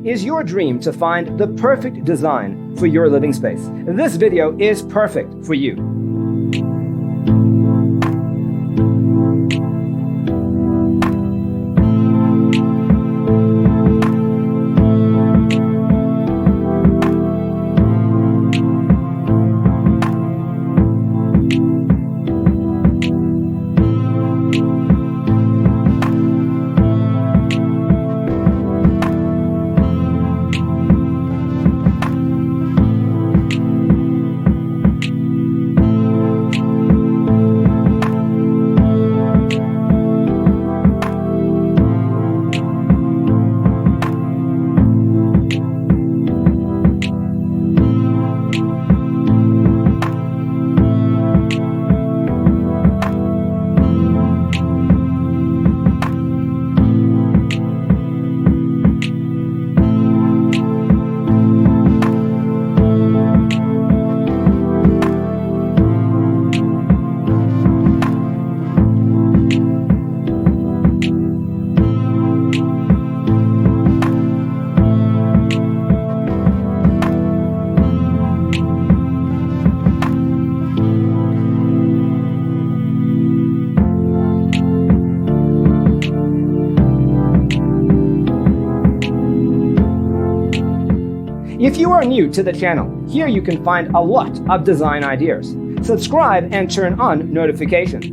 Is your dream to find the perfect design for your living space? This video is perfect for you. If you are new to the channel, here you can find a lot of design ideas. Subscribe and turn on notifications.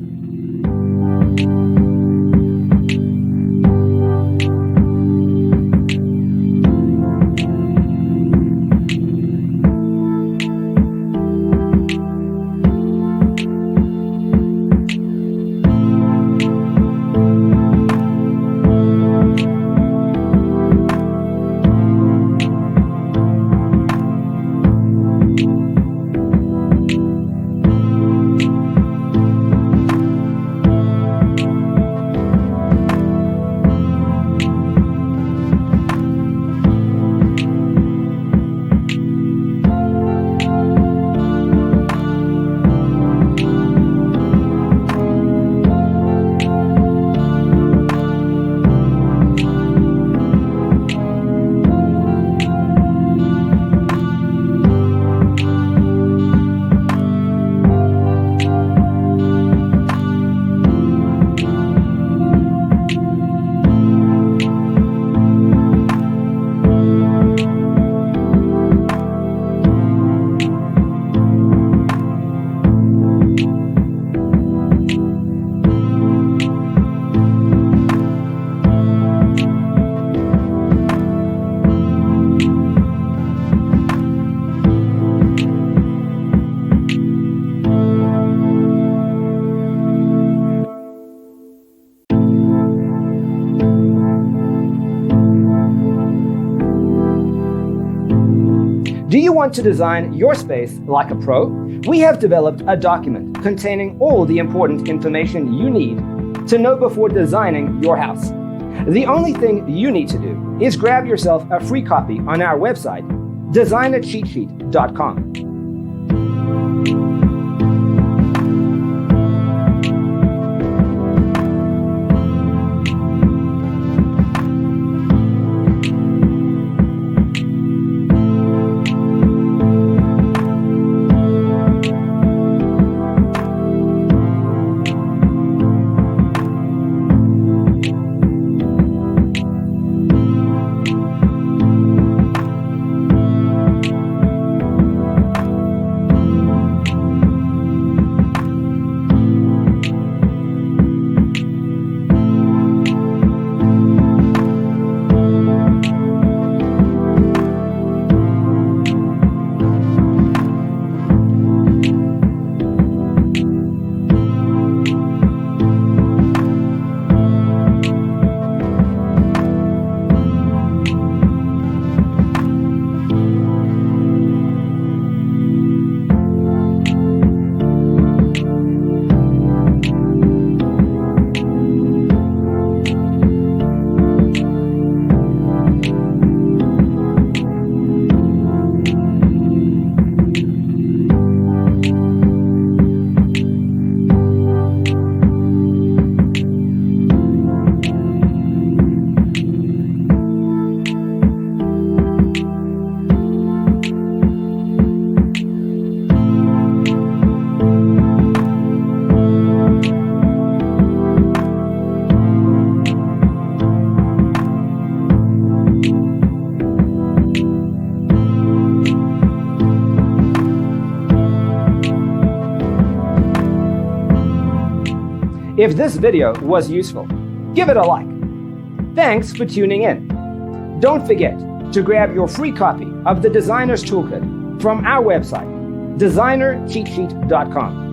Do you want to design your space like a pro? We have developed a document containing all the important information you need to know before designing your house. The only thing you need to do is grab yourself a free copy on our website, designacheatsheet.com. If this video was useful, give it a like. Thanks for tuning in. Don't forget to grab your free copy of the Designer's Toolkit from our website, designercheatsheet.com.